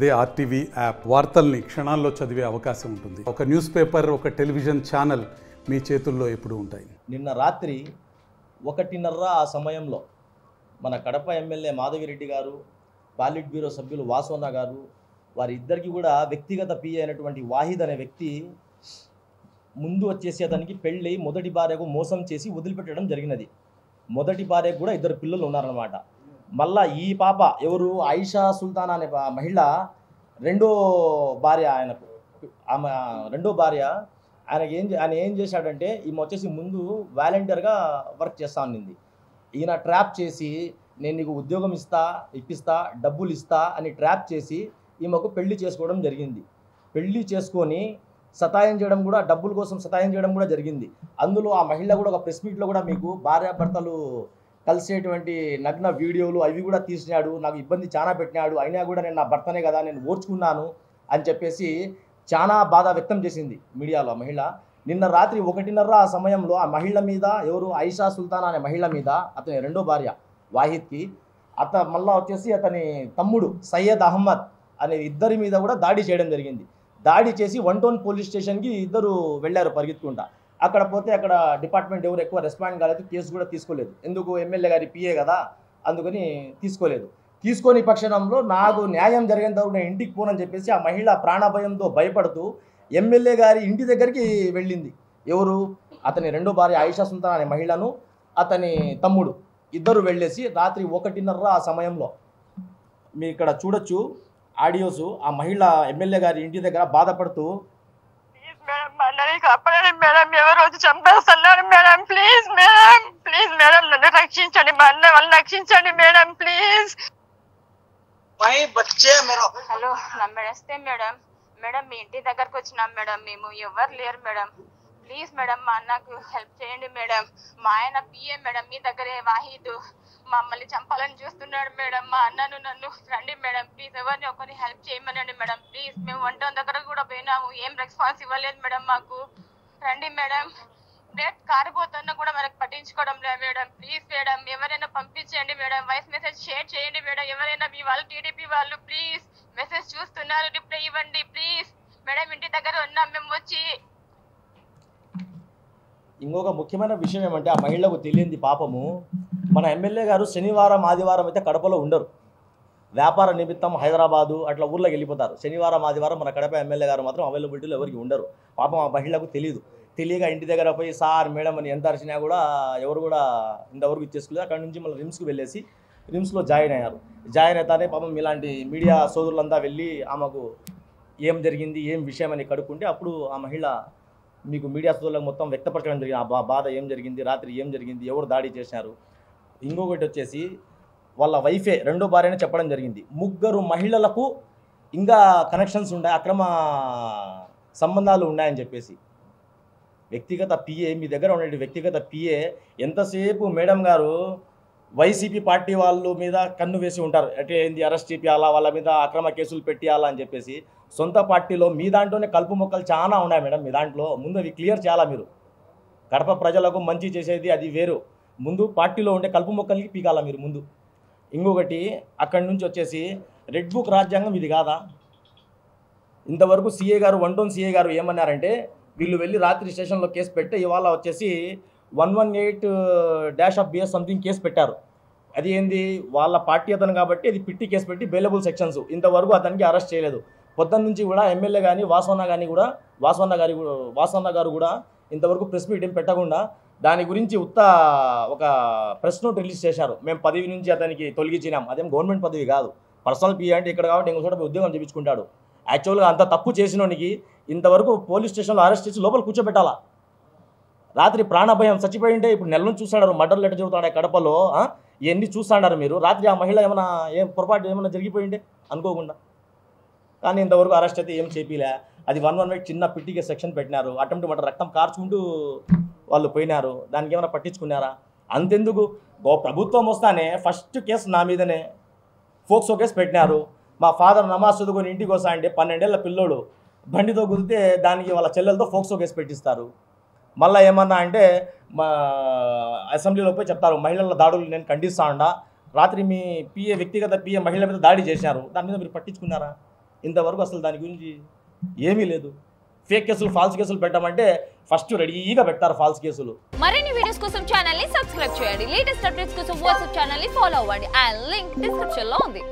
అదే RTV app వార్తల్ని క్షణాల్లో చదివే అవకాశం ఉంటుంది. ఒక న్యూస్ పేపర్, ఒక టెలివిజన్ ఛానల్ మీ చేతుల్లో ఎప్పుడూ ఉంటాయి. నిన్న రాత్రి 1:30 ఆ సమయంలో మన కడప ఎమ్మెల్యే మాధవిరెడ్డి గారు, పాలిట్ బ్యూరో సభ్యులు వాసోన్న గారు, వారిద్దరికి కూడా వ్యక్తిగత పిఏ అయినటువంటి వాహిద్ అనే వ్యక్తి ముందు వచ్చేసి అతనికి పెళ్ళి మొదటి భార్యకు మోసం చేసి వదిలిపెట్టడం జరిగినది. మొదటి భార్యకు కూడా 2 పిల్లలు ఉన్నారన్నమాట. మళ్ళా ఈ పాప ఎవరు ఆయిషా సుల్తానా అనే మహిళ రెండో భార్య, ఆయన ఏం చేశాడంటే ఈమె వచ్చేసి ముందు వాలంటీర్గా వర్క్ చేస్తా ఉన్నింది. ఈయన ట్రాప్ చేసి నేను నీకు ఉద్యోగం ఇప్పిస్తా డబ్బులు ఇస్తా అని ట్రాప్ చేసి ఈమెకు పెళ్లి చేసుకోవడం జరిగింది. పెళ్లి చేసుకొని సతాయించడం కూడా, డబ్బుల కోసం సతాయించడం కూడా జరిగింది. అందులో ఆ మహిళ కూడా ఒక ప్రెస్ మీట్లో కూడా మీకు భార్యాభర్తలు కలిసేటువంటి నగ్న వీడియోలు అవి కూడా తీసినాడు, నాకు ఇబ్బంది చాలా పెట్టినాడు, అయినా కూడా నేను నా భర్తనే కదా నేను ఓర్చుకున్నాను అని చెప్పేసి చాలా బాధ వ్యక్తం చేసింది మీడియాలో మహిళ. నిన్న రాత్రి 1:30 ఆ సమయంలో ఆ మహిళ మీద, ఎవరు ఆయిషా సుల్తానా అనే మహిళ మీద, అతని రెండో భార్య వాహిద్కి, మళ్ళా వచ్చేసి అతని తమ్ముడు సయ్యద్ అహ్మద్ అనే ఇద్దరి మీద కూడా దాడి చేయడం జరిగింది. దాడి చేసి 1 టౌన్ పోలీస్ స్టేషన్కి ఇద్దరు వెళ్ళారు పరిగెత్తుకుంటా. అక్కడ పోతే అక్కడ డిపార్ట్మెంట్ ఎవరు ఎక్కువ రెస్పాండ్ కాలేదు, కేసు కూడా తీసుకోలేదు. ఎందుకు, ఎమ్మెల్యే గారి పిఏ కదా, అందుకని తీసుకోలేదు. తీసుకొని పక్షంలో నాకు న్యాయం జరిగేంత వరకు నేను ఇంటికి పోనని చెప్పేసి ఆ మహిళ ప్రాణభయంతో భయపడుతూ ఎమ్మెల్యే గారి ఇంటి దగ్గరికి వెళ్ళింది. ఎవరు, అతని రెండో భార్య ఆయిషా సుల్తాన్ అనే మహిళను అతని తమ్ముడు ఇద్దరు వెళ్ళేసి రాత్రి 1:30 ఆ సమయంలో మీ ఇక్కడ చూడొచ్చు ఆడియోస్. ఆ మహిళ ఎమ్మెల్యే గారి ఇంటి దగ్గర బాధపడుతూ, మేడం ఎవరు వచ్చి చంపేస్తున్నారు మేడం, ప్లీజ్ మేడం నన్ను రక్షించండి, మా అన్న వాళ్ళని రక్షించండి మేడం ప్లీజ్. హలో నమ్మేస్తే మేడం మీ ఇంటి దగ్గరకు వచ్చినాం మేడం, మేము ఎవరు లేరు మేడం, ప్లీజ్ మేడం మా అన్నకు హెల్ప్ చేయండి మేడం. మా ఆయన పిఏ మేడం, మీ దగ్గరే వాహిద్ మమ్మల్ని చంపాలని చూస్తున్నాడు మేడం, మా అన్నను నన్ను రండి మేడం ప్లీజ్, ఎవరిని ఒకరిని హెల్ప్ చేయమనండి మేడం ప్లీజ్. మేము 1 టౌన్ దగ్గర కూడా పోయినాము, ఏం రెస్పాన్స్ ఇవ్వలేదు మేడం మాకు, రండి మేడం. డేట్ కారిపోతున్నా కూడా మనకు పట్టించుకోవడం లేదు మేడం, ప్లీజ్ మేడం ఎవరైనా పంపించండి మేడం, వాయిస్ మెసేజ్ షేర్ చేయండి మేడం, ఎవరైనా మీ వాళ్ళు టీడీపీ వాళ్ళు ప్లీజ్ మెసేజ్ చూస్తున్నారు, రిప్లై ఇవ్వండి ప్లీజ్ మేడం, ఇంటి దగ్గర ఉన్నాం మేము వచ్చి. ఇంకొక ముఖ్యమైన విషయం ఏమంటే ఆ మహిళకు తెలియంది పాపము, మన ఎమ్మెల్యే గారు శనివారం ఆదివారం అయితే కడపలో ఉండరు, వ్యాపార నిమిత్తం హైదరాబాదు అట్లా ఊర్లోకి వెళ్ళిపోతారు. శనివారం ఆదివారం మన కడప ఎమ్మెల్యే గారు మాత్రం అవైలబిలిటీలో ఎవరికి ఉండరు. పాపం ఆ మహిళకు తెలియక ఇంటి దగ్గర పోయి సార్ మేడం అని ఎంత అరిచినా కూడా ఎవరు కూడా ఇంతవరకు ఇచ్చేసుకోలేదు. అక్కడ నుంచి మళ్ళీ రిమ్స్కి వెళ్ళేసి రిమ్స్లో జాయిన్ అయ్యారు. జాయిన్ అవుతానే పాపం ఇలాంటి మీడియా సోదరులంతా వెళ్ళి ఆమెకు ఏం జరిగింది ఏం విషయం అని కడుక్కుంటే అప్పుడు ఆ మహిళ మీకు మీడియా సోదరులకు మొత్తం వ్యక్తపరచడం జరిగింది, ఆ బాధ ఏం జరిగింది, రాత్రి ఏం జరిగింది, ఎవరు దాడి చేశారు. ఇంకొకటి వచ్చేసి వాళ్ళ వైఫే రెండో భార్యనే చెప్పడం జరిగింది, 3 మహిళలకు ఇంకా కనెక్షన్స్ ఉన్నాయి, అక్రమ సంబంధాలు ఉన్నాయని చెప్పేసి. వ్యక్తిగత పిఏ, మీ దగ్గర ఉండే వ్యక్తిగత పిఏ ఎంతసేపు మేడం గారు వైసీపీ పార్టీ వాళ్ళ మీద కన్ను వేసి ఉంటారు, అంటే ఏంది అరెస్ట్ చేపియాలా, వాళ్ళ మీద అక్రమ కేసులు పెట్టియాలా అని చెప్పేసి. సొంత పార్టీలో మీ దాంట్లోనే కలుపు మొక్కలు చాలా ఉన్నాయి మేడం, మీ దాంట్లో ముందు అవి క్లియర్ చేయాలా మీరు. కడప ప్రజలకు మంచి చేసేది అది వేరు, ముందు పార్టీలో ఉండే కలుపు మొక్కలకి పీకాలా మీరు ముందు. ఇంకొకటి అక్కడి నుంచి వచ్చేసి రెడ్ బుక్ రాజ్యాంగం ఇది కాదా. ఇంతవరకు సిఏ గారు 1 టౌన్ సిఏ గారు ఏమన్నారంటే, వీళ్ళు వెళ్ళి రాత్రి స్టేషన్లో కేసు పెట్టి ఇవాళ వచ్చేసి 118-BS సంథింగ్ కేసు పెట్టారు. అది ఏంది, వాళ్ళ పార్టీ అతను కాబట్టి అది పిట్టి కేసు పెట్టి బెయిలబుల్ సెక్షన్స్, ఇంతవరకు అతనికి అరెస్ట్ చేయలేదు. పొద్దున్న నుంచి కూడా ఎమ్మెల్యే కానీ వాసన్న గారు కూడా ఇంతవరకు ప్రెస్ మీట్ ఏం పెట్టకుండా దాని గురించి ఒక ప్రెస్ నోట్ రిలీజ్ చేశారు. మేము పదవి నుంచి అతనికి తొలగించినాం, అదేం గవర్నమెంట్ పదవి కాదు, పర్సనల్ పిఏ అంటే ఇక్కడ కాబట్టి ఇంకో చోట ఉద్యోగం చేయించుకుంటాడు. యాక్చువల్గా అంత తప్పు చేసినోనికి ఇంతవరకు పోలీస్ స్టేషన్లో అరెస్ట్ చేసి లోపల కూర్చోబెట్టాలా. రాత్రి ప్రాణభయం చచ్చిపోయి ఉంటే ఇప్పుడు నెల నుంచి చూస్తాడారు, మర్డర్లు ఎట్ట జరుగుతాడు కడపలో, ఇవన్నీ చూస్తాడారు మీరు. రాత్రి ఆ మహిళ పొరపాటు ఏమైనా జరిగిపోయింటే అనుకోకుండా, కానీ ఇంతవరకు అరెస్ట్ అయితే ఏం చేపిలే. అది 118 చిన్న పిట్టికే సెక్షన్ పెట్టినారు, అటెంప్ట్ మర్డర్, రక్తం కార్చుకుంటూ వాళ్ళు పోయినారు, దానికి ఏమైనా పట్టించుకున్నారా. అంతెందుకు, ప్రభుత్వం వస్తానే ఫస్ట్ కేసు నా మీదనే ఫోక్సో కేసు పెట్టినారు. మా ఫాదర్ నమాజ్ చదువుకొని ఇంటికి వస్తా అంటే 12 ఏళ్ల పిల్లోడు బండితో కుదిరితే దానికి వాళ్ళ చెల్లెలతో ఫోక్సో కేసు పెట్టిస్తారు. మళ్ళీ ఏమన్నా అంటే మా అసెంబ్లీలో పోయి చెప్తారు, మహిళల దాడులు నేను ఖండిస్తా ఉండా, రాత్రి మీ పిఏ వ్యక్తిగత పిఏ మహిళల మీద దాడి చేశారు, దాని మీద మీరు పట్టించుకున్నారా? ఇంతవరకు అసలు దాని గురించి ఏమీ లేదు. ఫేక్ కేసులు ఫాల్స్ కేసులు పెట్టామంటే ఫస్ట్ రెడీగా పెట్టారు ఫాల్స్ కేసులు. మరిన్ని వీడియోస్ కోసం ఛానల్ ని సబ్స్క్రైబ్ చేయండి. లేటెస్ట్ అప్డేట్స్ కోసం వాట్సాప్ ఛానల్ ని ఫాలో అవ్వండి. ఆ లింక్ డిస్క్రిప్షన్ లో ఉంది.